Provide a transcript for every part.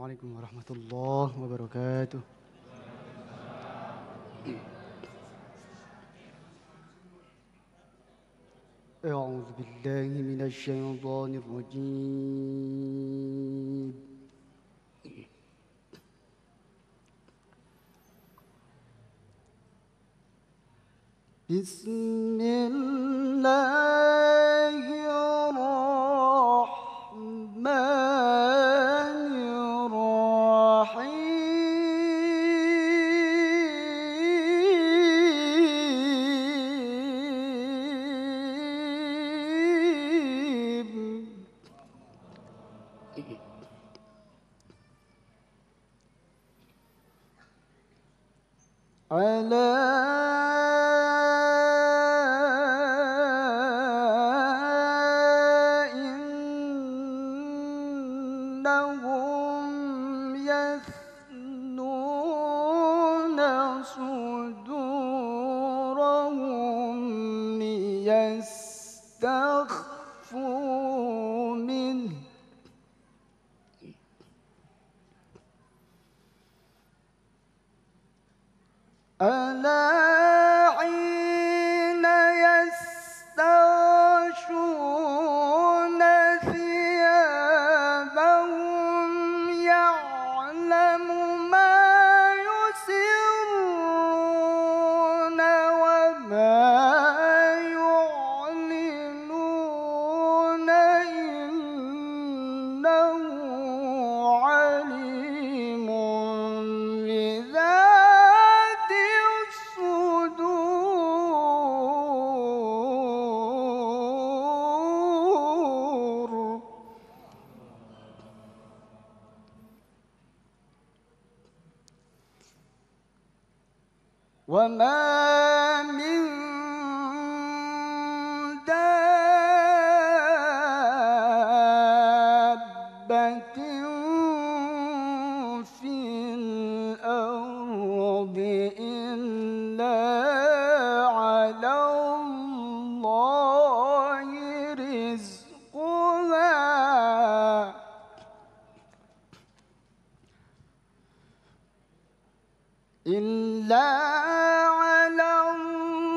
Assalamualaikum warahmatullahi wabarakatuh. أعوذ بالله من الشيطان الرجيم. بسم الله الرحمن الرحيم. إنهم يثنون صدورهم ليستخفوا منه ألا حين يستغشون ثيابهم يعلم ما يسرون وما يعلنون إنه عليم بذات الصدور. وما من دابة في الأرض إلا على الله رزقها إلا على الله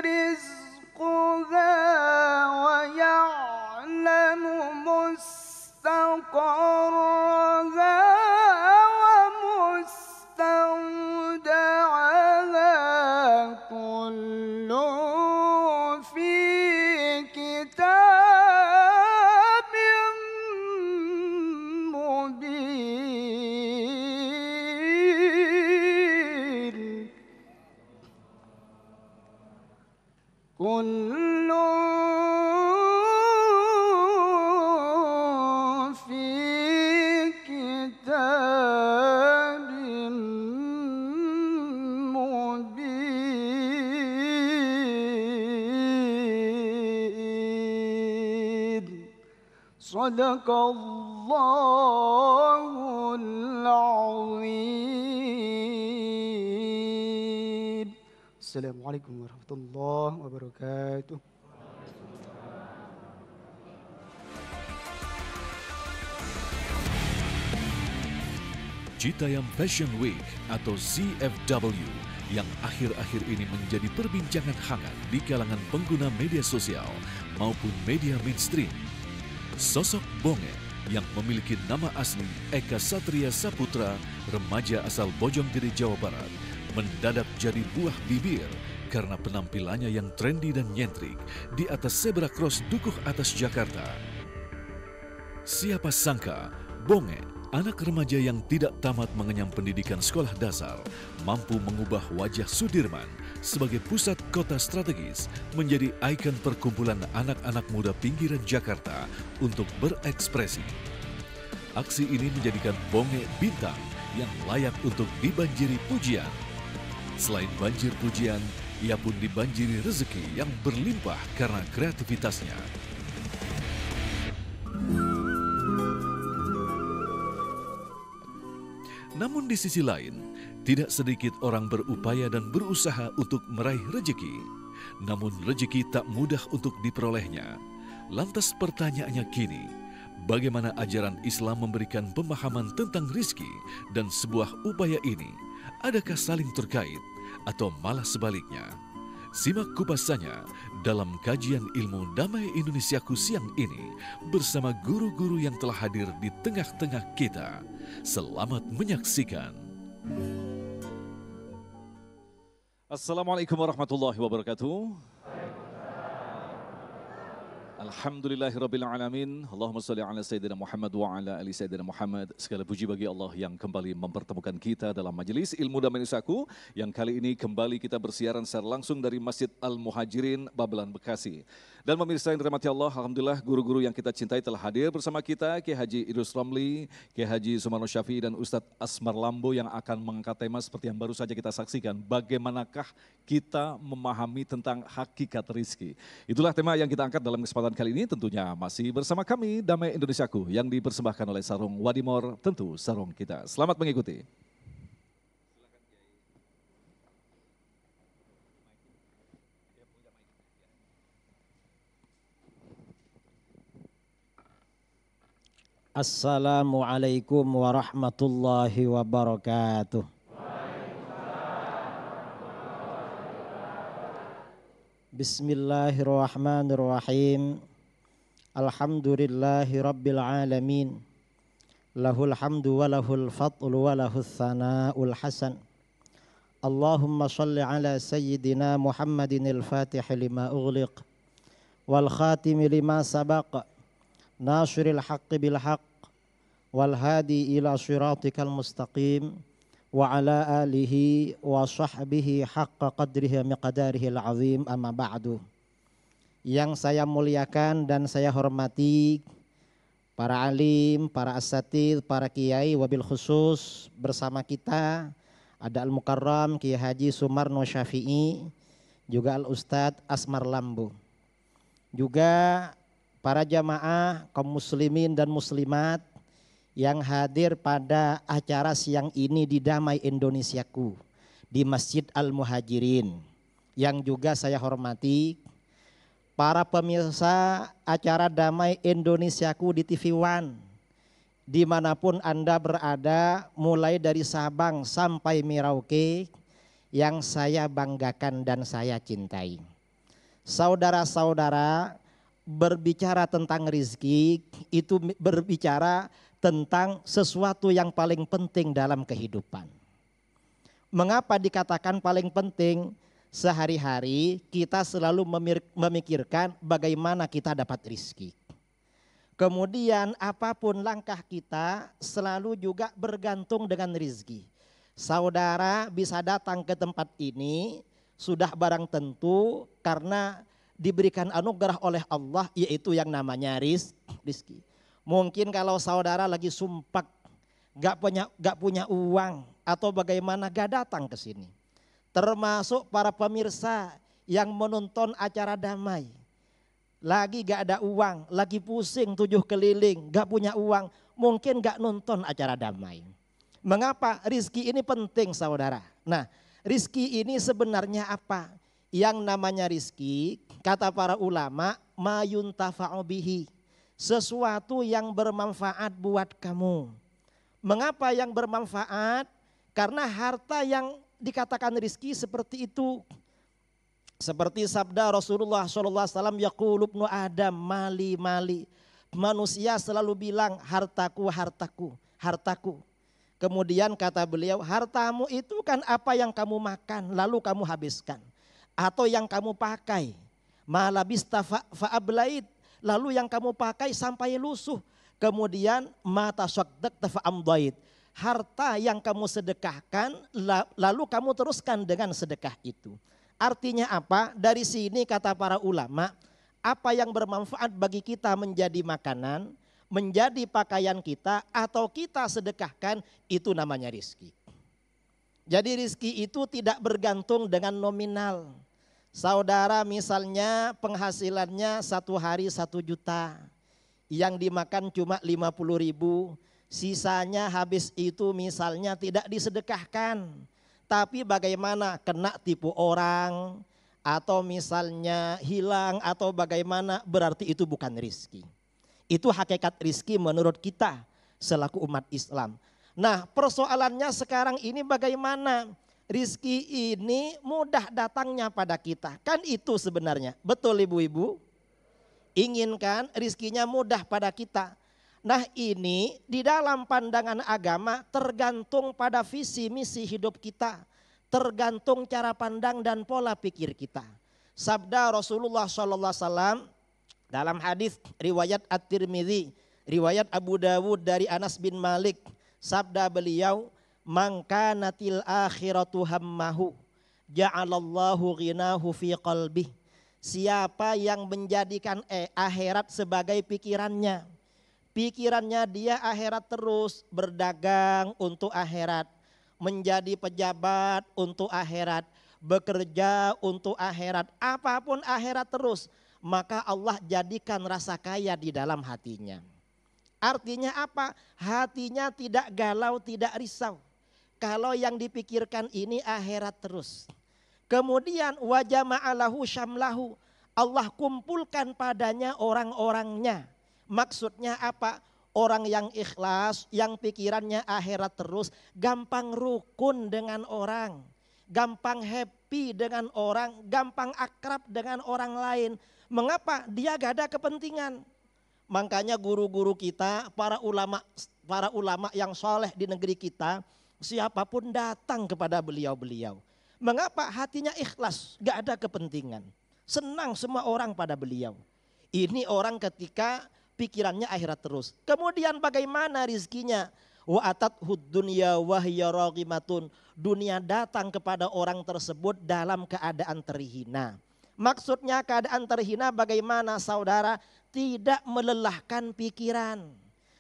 رزقها ويعلم مستقرها ومستودعها كل في كتاب مبين. كل في كتاب مبين. صدق الله العظيم. Assalamualaikum warahmatullahi wabarakatuh. Citayam Fashion Week atau CFW yang akhir-akhir ini menjadi perbincangan hangat di kalangan pengguna media sosial maupun media mainstream. Sosok Bonge yang memiliki nama asli Eka Satria Saputra, remaja asal Bojonggede, Jawa Barat, mendadak jadi buah bibir karena penampilannya yang trendy dan nyentrik di atas zebra cross Dukuh Atas Jakarta. Siapa sangka Bonge, anak remaja yang tidak tamat mengenyam pendidikan sekolah dasar, mampu mengubah wajah Sudirman sebagai pusat kota strategis menjadi ikon perkumpulan anak-anak muda pinggiran Jakarta untuk berekspresi. Aksi ini menjadikan Bonge bintang yang layak untuk dibanjiri pujian. Selain banjir pujian, ia pun dibanjiri rezeki yang berlimpah karena kreativitasnya. Namun di sisi lain, tidak sedikit orang berupaya dan berusaha untuk meraih rezeki. Namun rezeki tak mudah untuk diperolehnya. Lantas pertanyaannya kini, bagaimana ajaran Islam memberikan pemahaman tentang rizki dan sebuah upaya ini, adakah saling terkait atau malah sebaliknya? Simak kupasannya dalam kajian ilmu Damai Indonesiaku siang ini bersama guru-guru yang telah hadir di tengah-tengah kita. Selamat menyaksikan. Assalamualaikum warahmatullahi wabarakatuh. Alhamdulillahirrabbilalamin. Allahumma salli ala Sayyidina Muhammad wa ala ali Sayyidina Muhammad. Segala puji bagi Allah yang kembali mempertemukan kita dalam majelis ilmu Damai Indonesiaku, yang kali ini kembali kita bersiaran secara langsung dari Masjid Al-Muhajirin, Babelan, Bekasi. Dan pemirsa yang dirahmati Allah, alhamdulillah guru-guru yang kita cintai telah hadir bersama kita, Kiai Haji Idrus Ramli, Kiai Haji Sumarno Syafi'i dan Ustadz Asmar Lambo yang akan mengangkat tema seperti yang baru saja kita saksikan. Bagaimanakah kita memahami tentang hakikat rizki? Itulah tema yang kita angkat dalam kesempatan kali ini, tentunya masih bersama kami Damai Indonesiaku yang dipersembahkan oleh Sarung Wadimor, tentu sarung kita. Selamat mengikuti. Assalamualaikum warahmatullahi wabarakatuh. Bismillahirrahmanirrahim. Alhamdulillahi rabbil alamin. Lahul hamdu wa lahul fadlu wa lahul thana'ul hasan. Allahumma salli ala sayyidina Muhammadin al-fatih lima ughliq wal khatimi lima sabaq. Nasiril haqqi bil haqq wal hadi ila siratikal mustaqim wa ala alihi wa sahbihi haqqa qadrihi wa miqdarihi al-azim, amma ba'du. Yang saya muliakan dan saya hormati para alim, para asatidz, para kiai, wabil khusus bersama kita ada Al-Mukarram Kiai Haji Sumarno Syafi'i, juga Al-Ustadz Asmar Lambo, juga para jamaah kaum muslimin dan muslimat yang hadir pada acara siang ini di Damai Indonesiaku di Masjid Al-Muhajirin, yang juga saya hormati para pemirsa acara Damai Indonesiaku di TV One dimanapun Anda berada, mulai dari Sabang sampai Merauke, yang saya banggakan dan saya cintai. Saudara-saudara, berbicara tentang rizki itu berbicara tentang sesuatu yang paling penting dalam kehidupan. Mengapa dikatakan paling penting? Sehari-hari kita selalu memikirkan bagaimana kita dapat rizki. Kemudian apapun langkah kita selalu juga bergantung dengan rizki. Saudara bisa datang ke tempat ini sudah barang tentu karena diberikan anugerah oleh Allah, yaitu yang namanya rizki. Mungkin kalau saudara lagi sumpek, gak punya uang atau bagaimana, gak datang ke sini. Termasuk para pemirsa yang menonton acara Damai, lagi gak ada uang, lagi pusing 7 keliling, gak punya uang, mungkin gak nonton acara Damai. Mengapa? Rizki ini penting, saudara. Nah, rizki ini sebenarnya apa? Yang namanya rizki, kata para ulama, ma yuntafa'u bihi, sesuatu yang bermanfaat buat kamu. Mengapa yang bermanfaat? Karena harta yang dikatakan rizki seperti itu. Seperti sabda Rasulullah SAW, yaqulu ibnu Adam mali mali. Manusia selalu bilang hartaku, hartaku, hartaku. Kemudian kata beliau, hartamu itu kan apa yang kamu makan lalu kamu habiskan, atau yang kamu pakai. Malabista fa'ablait, lalu yang kamu pakai sampai lusuh. Kemudian mata syakdakta fa'amdait, harta yang kamu sedekahkan lalu kamu teruskan dengan sedekah itu. Artinya apa? Dari sini kata para ulama, apa yang bermanfaat bagi kita menjadi makanan, menjadi pakaian kita, atau kita sedekahkan, itu namanya rizki. Jadi rizki itu tidak bergantung dengan nominal. Saudara misalnya penghasilannya 1 hari 1 juta, yang dimakan cuma 50.000, sisanya habis itu misalnya tidak disedekahkan. Tapi bagaimana kena tipu orang, atau misalnya hilang, atau bagaimana, berarti itu bukan rizki. Itu hakikat rizki menurut kita selaku umat Islam. Nah, persoalannya sekarang ini bagaimana rizki ini mudah datangnya pada kita. Kan itu sebenarnya. Betul ibu-ibu? Inginkan rizkinya mudah pada kita. Nah, ini di dalam pandangan agama tergantung pada visi misi hidup kita. Tergantung cara pandang dan pola pikir kita. Sabda Rasulullah SAW dalam hadis riwayat At-Tirmidzi, riwayat Abu Dawud dari Anas bin Malik, sabda beliau, "Man kanatil akhiratu hammahu, ja'alallahu ghinahu fi qalbih." Siapa yang menjadikan akhirat sebagai pikirannya. Pikirannya dia akhirat terus, berdagang untuk akhirat, menjadi pejabat untuk akhirat, bekerja untuk akhirat, apapun akhirat terus. Maka Allah jadikan rasa kaya di dalam hatinya. Artinya apa? Hatinya tidak galau, tidak risau. Kalau yang dipikirkan ini akhirat terus. Kemudian wa jama'alahu syamlahu. Allah kumpulkan padanya orang-orangnya. Maksudnya apa? Orang yang ikhlas, yang pikirannya akhirat terus, gampang rukun dengan orang. Gampang happy dengan orang, gampang akrab dengan orang lain. Mengapa? Dia gak ada kepentingan. Makanya guru-guru kita, para ulama yang soleh di negeri kita, siapapun datang kepada beliau-beliau. Mengapa? Hatinya ikhlas, gak ada kepentingan. Senang semua orang pada beliau. Ini orang ketika pikirannya akhirat terus. Kemudian bagaimana rizkinya? Wa atathud dunya wa hiya raghimatun. Dunia datang kepada orang tersebut dalam keadaan terhina. Maksudnya keadaan terhina bagaimana saudara? Tidak melelahkan pikiran.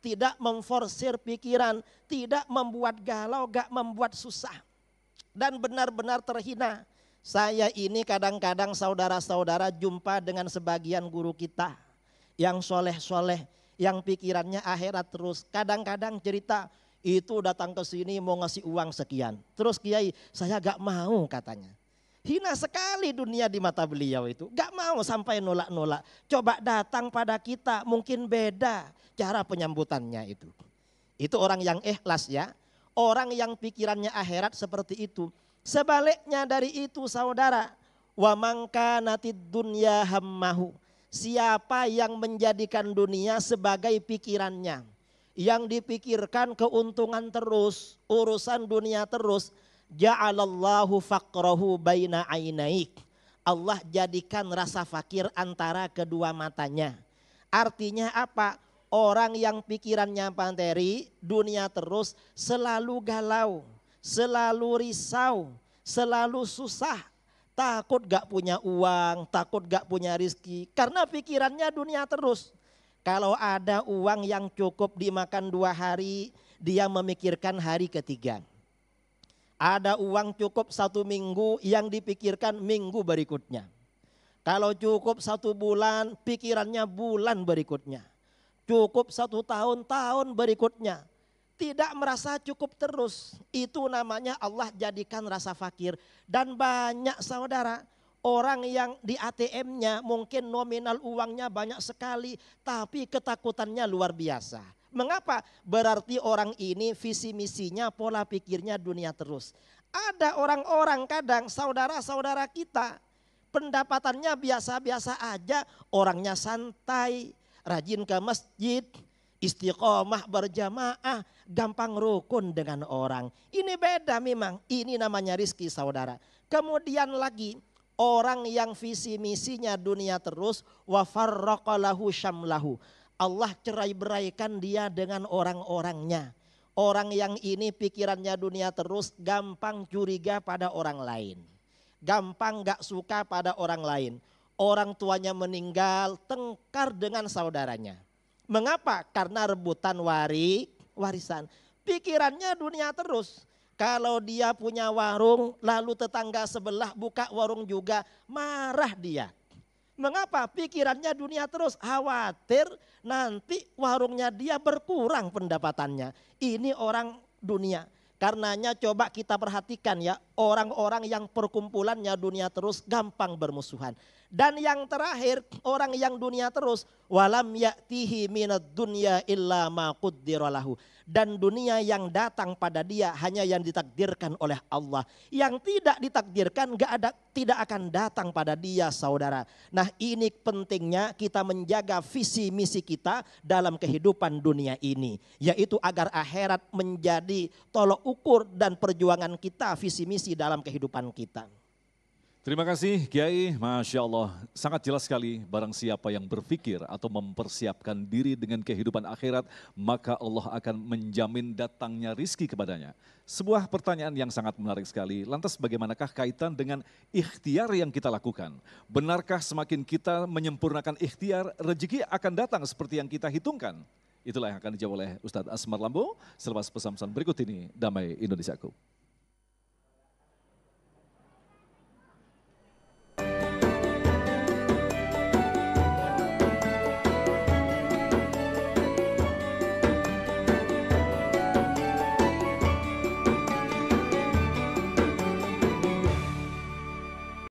Tidak memforsir pikiran. Tidak membuat galau, gak membuat susah. Dan benar-benar terhina. Saya ini kadang-kadang saudara-saudara jumpa dengan sebagian guru kita. Yang soleh-soleh, yang pikirannya akhirat terus. Kadang-kadang cerita, itu datang ke sini mau ngasih uang sekian. Terus kiai, saya gak mau katanya. Hina sekali dunia di mata beliau itu. Gak mau sampai nolak-nolak. Coba datang pada kita, mungkin beda cara penyambutannya itu. Itu orang yang ikhlas ya. Orang yang pikirannya akhirat seperti itu. Sebaliknya dari itu saudara. Wa man kanatid dunya hammahu. Siapa yang menjadikan dunia sebagai pikirannya. Yang dipikirkan keuntungan terus, urusan dunia terus. Ja'alallahu faqrahu baina ainaik. Allah jadikan rasa fakir antara kedua matanya. Artinya apa? Orang yang pikirannya materi, dunia terus, selalu galau, selalu risau, selalu susah. Takut gak punya uang, takut gak punya rizki. Karena pikirannya dunia terus. Kalau ada uang yang cukup dimakan 2 hari, dia memikirkan hari ketiga. Ada uang cukup 1 minggu, yang dipikirkan minggu berikutnya. Kalau cukup 1 bulan, pikirannya bulan berikutnya. Cukup 1 tahun, tahun berikutnya. Tidak merasa cukup terus. Itu namanya Allah jadikan rasa fakir. Dan banyak saudara, orang yang di ATM-nya mungkin nominal uangnya banyak sekali, tapi ketakutannya luar biasa. Mengapa? Berarti orang ini visi misinya, pola pikirnya dunia terus. Ada orang-orang kadang saudara-saudara kita pendapatannya biasa-biasa aja, orangnya santai, rajin ke masjid, istiqomah berjamaah, gampang rukun dengan orang. Ini beda memang, ini namanya rizki saudara. Kemudian lagi orang yang visi misinya dunia terus, wa farraqa lahu syamlahu. Allah cerai-beraikan dia dengan orang-orangnya. Orang yang ini pikirannya dunia terus, gampang curiga pada orang lain. Gampang gak suka pada orang lain. Orang tuanya meninggal, tengkar dengan saudaranya. Mengapa? Karena rebutan warisan. Pikirannya dunia terus. Kalau dia punya warung, lalu tetangga sebelah buka warung juga, marah dia. Mengapa? Pikirannya dunia terus, khawatir nanti warungnya dia berkurang pendapatannya. Ini orang dunia. Karenanya coba kita perhatikan ya, orang-orang yang perkumpulannya dunia terus gampang bermusuhan. Dan yang terakhir, orang yang dunia terus, walam ya'tihi minad dunya illa ma quddira lahu. Dan dunia yang datang pada dia hanya yang ditakdirkan oleh Allah. Yang tidak ditakdirkan tidak akan datang pada dia, saudara. Nah, ini pentingnya kita menjaga visi misi kita dalam kehidupan dunia ini. Yaitu agar akhirat menjadi tolok ukur dan perjuangan kita, visi misi dalam kehidupan kita. Terima kasih Kiai, Masya Allah. Sangat jelas sekali, barang siapa yang berpikir atau mempersiapkan diri dengan kehidupan akhirat, maka Allah akan menjamin datangnya rizki kepadanya. Sebuah pertanyaan yang sangat menarik sekali, lantas bagaimanakah kaitan dengan ikhtiar yang kita lakukan? Benarkah semakin kita menyempurnakan ikhtiar, rezeki akan datang seperti yang kita hitungkan? Itulah yang akan dijawab oleh Ustadz Asmar Lambo selepas pesan-pesan berikut ini. Damai Indonesiaku.